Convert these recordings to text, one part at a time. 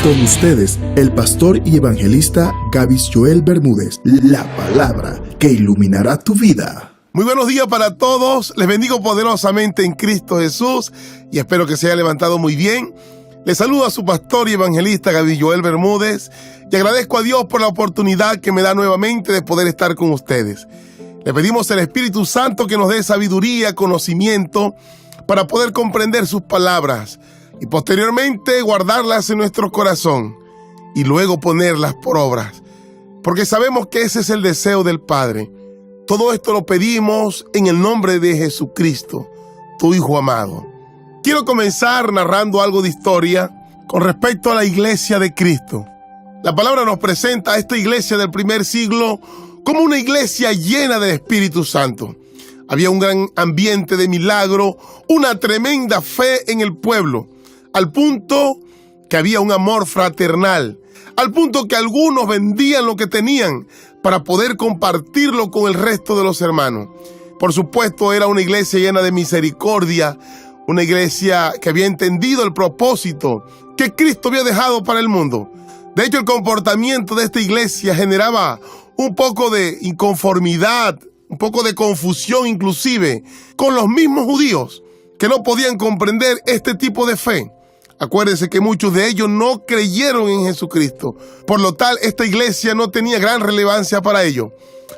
Con ustedes, el pastor y evangelista Gavis Joel Bermúdez. La palabra que iluminará tu vida. Muy buenos días para todos. Les bendigo poderosamente en Cristo Jesús y espero que se haya levantado muy bien. Les saludo a su pastor y evangelista Gavis Joel Bermúdez y agradezco a Dios por la oportunidad que me da nuevamente de poder estar con ustedes. Le pedimos al Espíritu Santo que nos dé sabiduría, conocimiento para poder comprender sus palabras y posteriormente guardarlas en nuestro corazón y luego ponerlas por obras, porque sabemos que ese es el deseo del Padre. Todo esto lo pedimos en el nombre de Jesucristo, tu Hijo amado. Quiero comenzar narrando algo de historia con respecto a la iglesia de Cristo. La palabra nos presenta a esta iglesia del primer siglo como una iglesia llena del Espíritu Santo. Había un gran ambiente de milagro, una tremenda fe en el pueblo, al punto que había un amor fraternal, al punto que algunos vendían lo que tenían para poder compartirlo con el resto de los hermanos. Por supuesto, era una iglesia llena de misericordia, una iglesia que había entendido el propósito que Cristo había dejado para el mundo. De hecho, el comportamiento de esta iglesia generaba un poco de inconformidad, un poco de confusión inclusive con los mismos judíos que no podían comprender este tipo de fe. Acuérdense que muchos de ellos no creyeron en Jesucristo. Por lo tal, esta iglesia no tenía gran relevancia para ellos.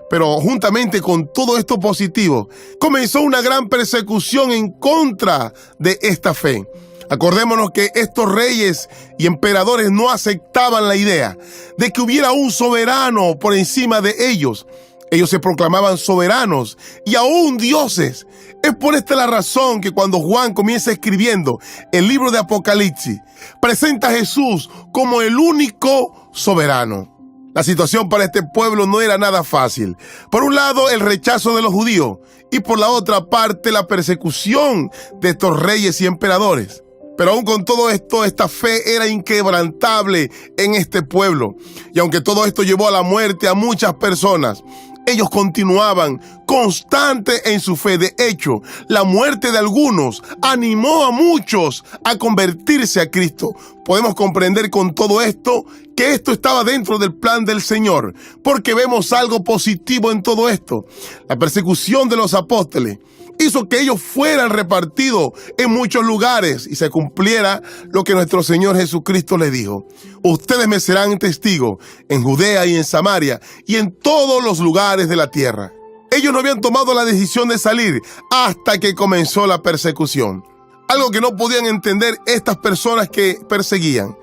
Pero juntamente con todo esto positivo, comenzó una gran persecución en contra de esta fe. Acordémonos que estos reyes y emperadores no aceptaban la idea de que hubiera un soberano por encima de ellos. Ellos se proclamaban soberanos y aún dioses. Es por esta la razón que cuando Juan comienza escribiendo el libro de Apocalipsis, presenta a Jesús como el único soberano. La situación para este pueblo no era nada fácil. Por un lado, el rechazo de los judíos y por la otra parte, la persecución de estos reyes y emperadores. Pero aún con todo esto, esta fe era inquebrantable en este pueblo. Y aunque todo esto llevó a la muerte a muchas personas, ellos continuaban constantes en su fe. De hecho, la muerte de algunos animó a muchos a convertirse a Cristo. Podemos comprender con todo esto que esto estaba dentro del plan del Señor, porque vemos algo positivo en todo esto. La persecución de los apóstoles hizo que ellos fueran repartidos en muchos lugares y se cumpliera lo que nuestro Señor Jesucristo les dijo: ustedes me serán testigos en Judea y en Samaria y en todos los lugares de la tierra. Ellos no habían tomado la decisión de salir hasta que comenzó la persecución. Algo que no podían entender estas personas que perseguían,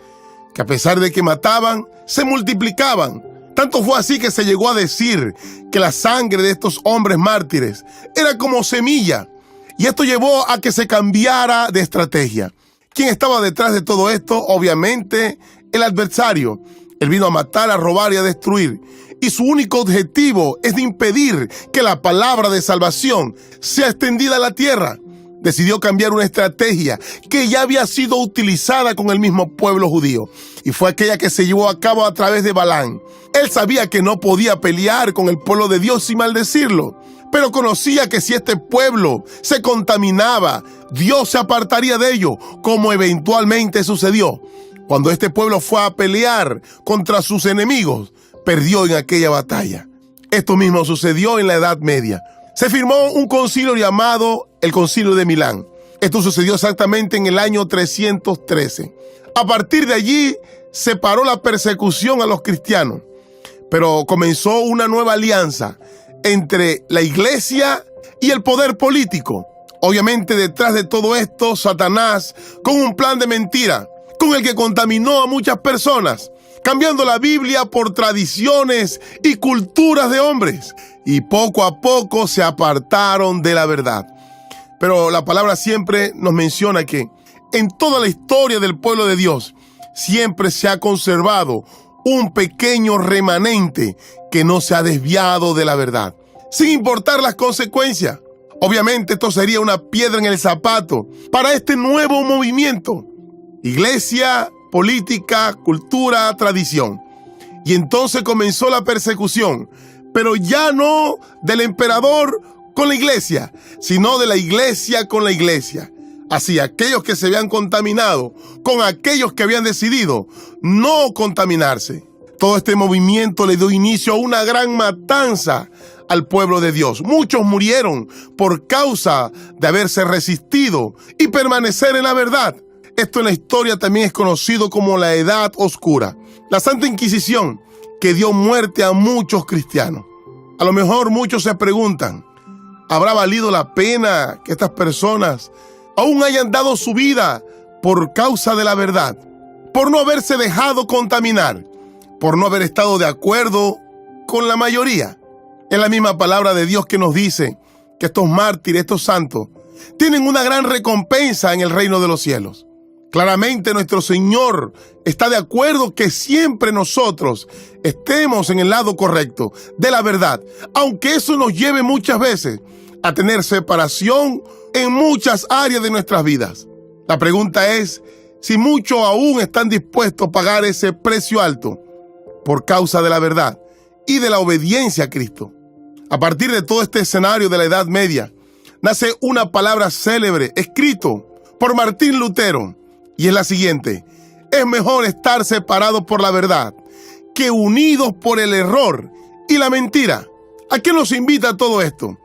que a pesar de que mataban, se multiplicaban. Tanto fue así que se llegó a decir que la sangre de estos hombres mártires era como semilla. Y esto llevó a que se cambiara de estrategia. ¿Quién estaba detrás de todo esto? Obviamente, el adversario. Él vino a matar, a robar y a destruir. Y su único objetivo es de impedir que la palabra de salvación sea extendida a la tierra. Decidió cambiar una estrategia que ya había sido utilizada con el mismo pueblo judío, y fue aquella que se llevó a cabo a través de Balaam. Él sabía que no podía pelear con el pueblo de Dios sin maldecirlo, pero conocía que si este pueblo se contaminaba, Dios se apartaría de ello, como eventualmente sucedió. Cuando este pueblo fue a pelear contra sus enemigos, perdió en aquella batalla. Esto mismo sucedió en la Edad Media. Se firmó un concilio llamado el Concilio de Milán. Esto sucedió exactamente en el año 313. A partir de allí se paró la persecución a los cristianos, pero comenzó una nueva alianza entre la iglesia y el poder político. Obviamente detrás de todo esto, Satanás, con un plan de mentira, con el que contaminó a muchas personas, cambiando la Biblia por tradiciones y culturas de hombres. Y poco a poco se apartaron de la verdad. Pero la palabra siempre nos menciona que en toda la historia del pueblo de Dios siempre se ha conservado un pequeño remanente que no se ha desviado de la verdad, sin importar las consecuencias. Obviamente esto sería una piedra en el zapato para este nuevo movimiento: iglesia, política, cultura, tradición. Y entonces comenzó la persecución, pero ya no del emperador con la iglesia, sino de la iglesia con la iglesia. Así, aquellos que se habían contaminado con aquellos que habían decidido no contaminarse. Todo este movimiento le dio inicio a una gran matanza al pueblo de Dios. Muchos murieron por causa de haberse resistido y permanecer en la verdad. Esto en la historia también es conocido como la Edad Oscura, la Santa Inquisición, que dio muerte a muchos cristianos. A lo mejor muchos se preguntan, ¿habrá valido la pena que estas personas aún hayan dado su vida por causa de la verdad? Por no haberse dejado contaminar, por no haber estado de acuerdo con la mayoría. Es la misma palabra de Dios que nos dice que estos mártires, estos santos, tienen una gran recompensa en el reino de los cielos. Claramente nuestro Señor está de acuerdo que siempre nosotros estemos en el lado correcto de la verdad, aunque eso nos lleve muchas veces a tener separación en muchas áreas de nuestras vidas. La pregunta es si muchos aún están dispuestos a pagar ese precio alto por causa de la verdad y de la obediencia a Cristo. A partir de todo este escenario de la Edad Media, nace una palabra célebre, escrito por Martín Lutero, y es la siguiente: es mejor estar separados por la verdad que unidos por el error y la mentira. ¿A qué nos invita todo esto?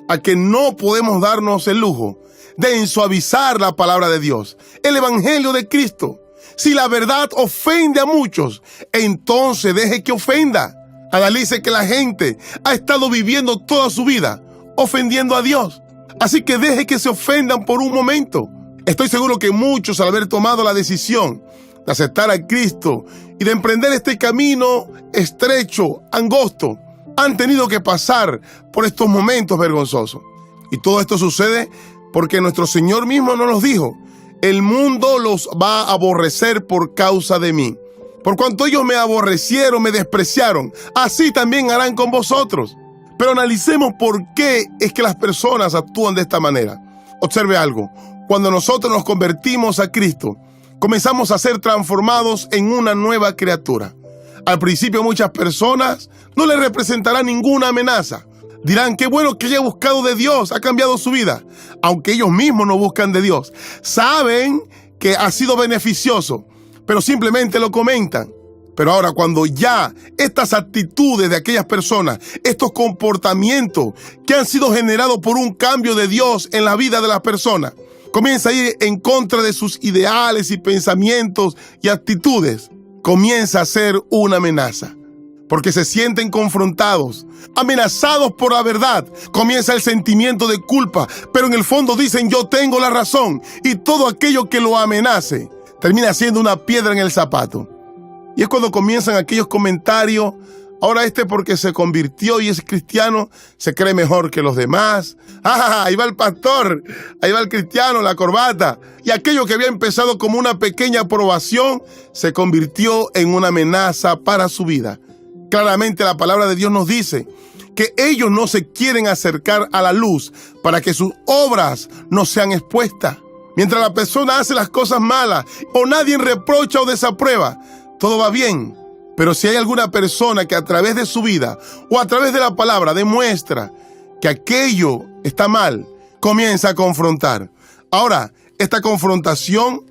A que no podemos darnos el lujo de ensuavizar la palabra de Dios, el evangelio de Cristo. Si la verdad ofende a muchos, entonces deje que ofenda. Analice que la gente ha estado viviendo toda su vida ofendiendo a Dios. Así que deje que se ofendan por un momento. Estoy seguro que muchos, al haber tomado la decisión de aceptar a Cristo y de emprender este camino estrecho, angosto, han tenido que pasar por estos momentos vergonzosos. Y todo esto sucede porque nuestro Señor mismo nos los dijo: el mundo los va a aborrecer por causa de mí. Por cuanto ellos me aborrecieron, me despreciaron, así también harán con vosotros. Pero analicemos por qué es que las personas actúan de esta manera. Observe algo. Cuando nosotros nos convertimos a Cristo, comenzamos a ser transformados en una nueva criatura. Al principio muchas personas no les representará ninguna amenaza. Dirán: qué bueno que haya buscado de Dios, ha cambiado su vida. Aunque ellos mismos no buscan de Dios, saben que ha sido beneficioso, pero simplemente lo comentan. Pero ahora, cuando ya estas actitudes de aquellas personas, estos comportamientos que han sido generados por un cambio de Dios en la vida de las personas, comienza a ir en contra de sus ideales y pensamientos y actitudes, comienza a ser una amenaza. Porque se sienten confrontados, amenazados por la verdad. Comienza el sentimiento de culpa, pero en el fondo dicen: yo tengo la razón. Y todo aquello que lo amenace termina siendo una piedra en el zapato. Y es cuando comienzan aquellos comentarios: ahora porque se convirtió y es cristiano, se cree mejor que los demás. Ahí va el pastor, ahí va el cristiano, la corbata. Y aquello que había empezado como una pequeña aprobación se convirtió en una amenaza para su vida. Claramente la palabra de Dios nos dice que ellos no se quieren acercar a la luz para que sus obras no sean expuestas. Mientras la persona hace las cosas malas o nadie reprocha o desaprueba, todo va bien. Pero si hay alguna persona que a través de su vida o a través de la palabra demuestra que aquello está mal, comienza a confrontar. Ahora, esta confrontación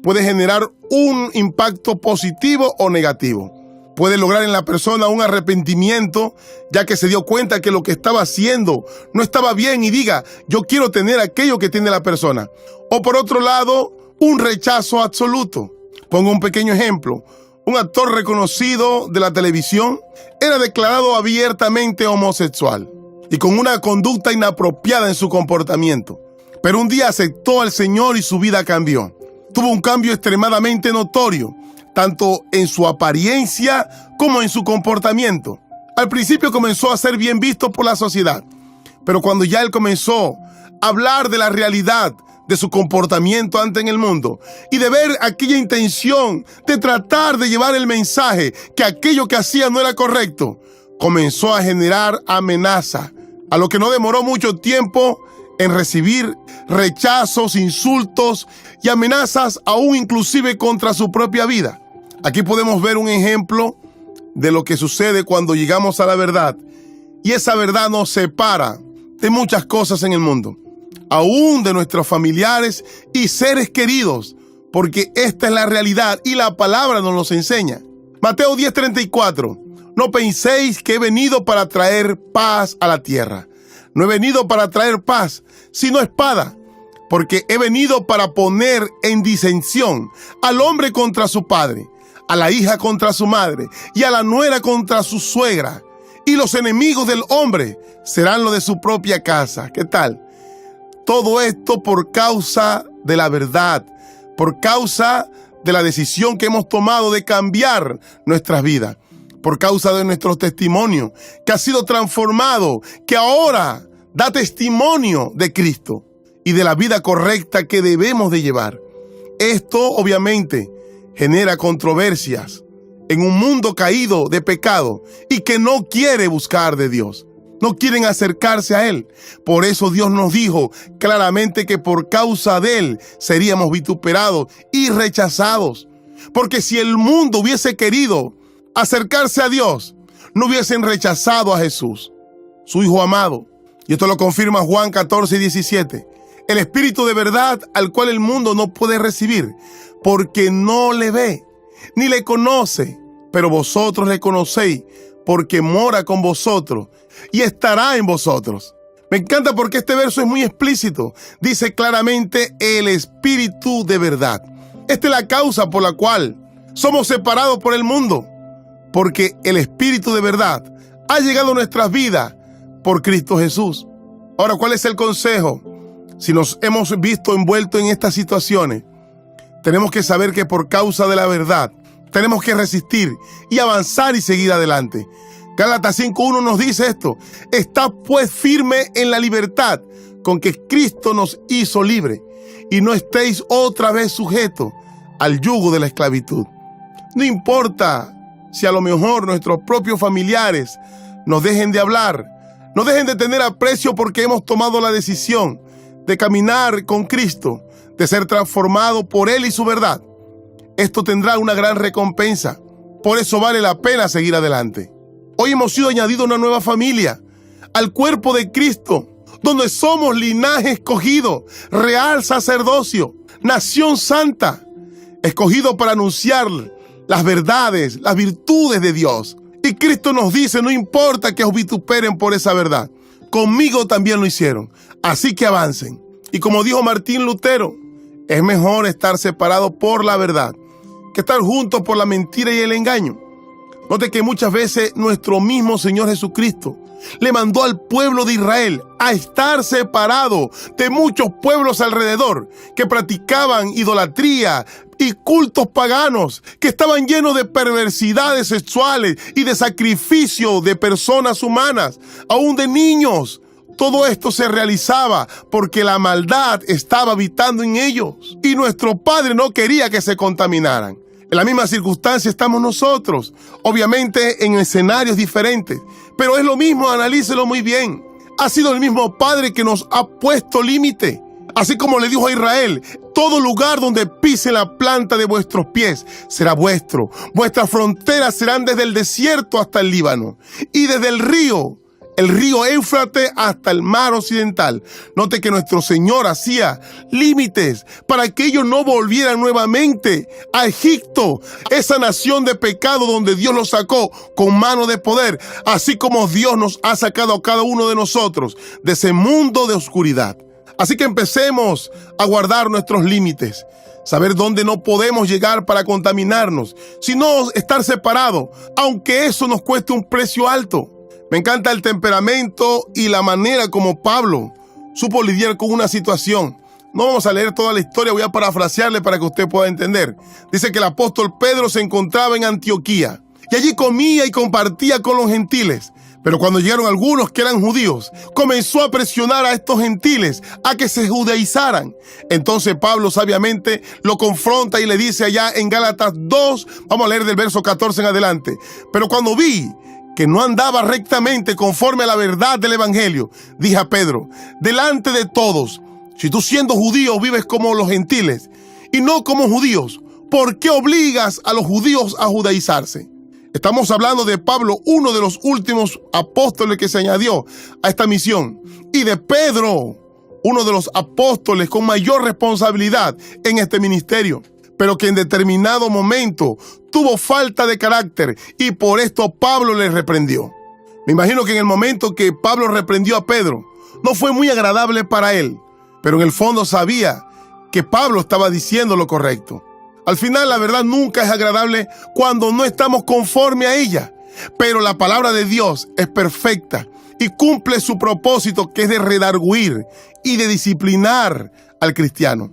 puede generar un impacto positivo o negativo. Puede lograr en la persona un arrepentimiento, ya que se dio cuenta que lo que estaba haciendo no estaba bien y diga: yo quiero tener aquello que tiene la persona. O por otro lado, un rechazo absoluto. Pongo un pequeño ejemplo. Un actor reconocido de la televisión era declarado abiertamente homosexual y con una conducta inapropiada en su comportamiento. Pero un día aceptó al Señor y su vida cambió. Tuvo un cambio extremadamente notorio, tanto en su apariencia como en su comportamiento. Al principio comenzó a ser bien visto por la sociedad, pero cuando ya él comenzó a hablar de la realidad de su comportamiento ante en el mundo y de ver aquella intención de tratar de llevar el mensaje que aquello que hacía no era correcto, comenzó a generar amenaza, a lo que no demoró mucho tiempo en recibir rechazos, insultos y amenazas, aún inclusive contra su propia vida. Aquí podemos ver un ejemplo de lo que sucede cuando llegamos a la verdad, y esa verdad nos separa de muchas cosas en el mundo. aún de nuestros familiares y seres queridos, porque esta es la realidad y la palabra nos los enseña. Mateo 10:34, no penséis que he venido para traer paz a la tierra. No he venido para traer paz, sino espada, porque he venido para poner en disensión al hombre contra su padre, a la hija contra su madre y a la nuera contra su suegra. Y los enemigos del hombre serán los de su propia casa. ¿Qué tal? Todo esto por causa de la verdad, por causa de la decisión que hemos tomado de cambiar nuestras vidas, por causa de nuestro testimonio que ha sido transformado, que ahora da testimonio de Cristo y de la vida correcta que debemos de llevar. Esto obviamente genera controversias en un mundo caído de pecado y que no quiere buscar de Dios. No quieren acercarse a Él. Por eso Dios nos dijo claramente que por causa de Él seríamos vituperados y rechazados. Porque si el mundo hubiese querido acercarse a Dios, no hubiesen rechazado a Jesús, su Hijo amado. Y esto lo confirma Juan 14:17. El Espíritu de verdad al cual el mundo no puede recibir, porque no le ve, ni le conoce, pero vosotros le conocéis, porque mora con vosotros y estará en vosotros. Me encanta porque este verso es muy explícito. Dice claramente el Espíritu de verdad. Esta es la causa por la cual somos separados por el mundo, porque el Espíritu de verdad ha llegado a nuestras vidas por Cristo Jesús. Ahora, ¿cuál es el consejo? Si nos hemos visto envueltos en estas situaciones, tenemos que saber que por causa de la verdad tenemos que resistir y avanzar y seguir adelante. Gálatas 5:1 nos dice esto: estad pues firme en la libertad con que Cristo nos hizo libre, y no estéis otra vez sujetos al yugo de la esclavitud. No importa si a lo mejor nuestros propios familiares nos dejen de hablar, nos dejen de tener aprecio porque hemos tomado la decisión de caminar con Cristo, de ser transformado por Él y su verdad. Esto tendrá una gran recompensa. Por eso vale la pena seguir adelante. Hoy hemos sido añadidos a una nueva familia, al cuerpo de Cristo, donde somos linaje escogido, real sacerdocio, nación santa, escogido para anunciar las verdades, las virtudes de Dios. Y Cristo nos dice, no importa que os vituperen por esa verdad, conmigo también lo hicieron, así que avancen. Y como dijo Martín Lutero, es mejor estar separados por la verdad que estar juntos por la mentira y el engaño. Note que muchas veces nuestro mismo Señor Jesucristo le mandó al pueblo de Israel a estar separado de muchos pueblos alrededor que practicaban idolatría y cultos paganos, que estaban llenos de perversidades sexuales y de sacrificio de personas humanas, aún de niños. Todo esto se realizaba porque la maldad estaba habitando en ellos y nuestro Padre no quería que se contaminaran. En la misma circunstancia estamos nosotros, obviamente en escenarios diferentes, pero es lo mismo, analícelo muy bien. Ha sido el mismo Padre que nos ha puesto límite. Así como le dijo a Israel, todo lugar donde pise la planta de vuestros pies será vuestro. Vuestras fronteras serán desde el desierto hasta el Líbano y desde el río Éufrates hasta el mar occidental. Note que nuestro Señor hacía límites para que ellos no volvieran nuevamente a Egipto, esa nación de pecado donde Dios los sacó con mano de poder, así como Dios nos ha sacado a cada uno de nosotros de ese mundo de oscuridad. Así que empecemos a guardar nuestros límites, saber dónde no podemos llegar para contaminarnos, sino estar separados, aunque eso nos cueste un precio alto. Me encanta el temperamento y la manera como Pablo supo lidiar con una situación. No vamos a leer toda la historia, voy a parafrasearle para que usted pueda entender. Dice que el apóstol Pedro se encontraba en Antioquía y allí comía y compartía con los gentiles. Pero cuando llegaron algunos que eran judíos, comenzó a presionar a estos gentiles a que se judaizaran. Entonces Pablo sabiamente lo confronta y le dice allá en Gálatas 2, vamos a leer del verso 14 en adelante. Pero cuando vi que no andaba rectamente conforme a la verdad del evangelio, dije a Pedro, delante de todos, si tú siendo judío vives como los gentiles y no como judíos, ¿por qué obligas a los judíos a judaizarse? Estamos hablando de Pablo, uno de los últimos apóstoles que se añadió a esta misión, y de Pedro, uno de los apóstoles con mayor responsabilidad en este ministerio, pero que en determinado momento tuvo falta de carácter y por esto Pablo le reprendió. Me imagino que en el momento que Pablo reprendió a Pedro, no fue muy agradable para él, pero en el fondo sabía que Pablo estaba diciendo lo correcto. Al final, la verdad nunca es agradable cuando no estamos conforme a ella, pero la palabra de Dios es perfecta y cumple su propósito, que es de redarguir y de disciplinar al cristiano.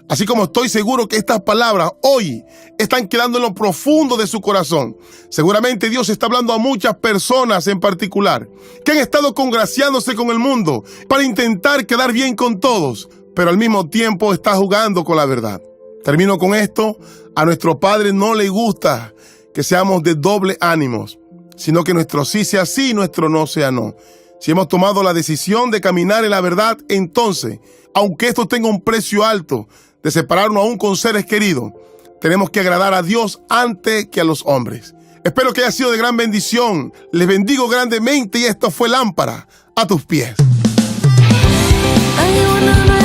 Así como estoy seguro que estas palabras hoy están quedando en lo profundo de su corazón. Seguramente Dios está hablando a muchas personas en particular que han estado congraciándose con el mundo para intentar quedar bien con todos, pero al mismo tiempo está jugando con la verdad. Termino con esto. A nuestro Padre no le gusta que seamos de doble ánimos, sino que nuestro sí sea sí y nuestro no sea no. Si hemos tomado la decisión de caminar en la verdad, entonces, aunque esto tenga un precio alto de separarnos aún con seres queridos, tenemos que agradar a Dios antes que a los hombres. Espero que haya sido de gran bendición. Les bendigo grandemente y esto fue Lámpara a tus pies. Hay una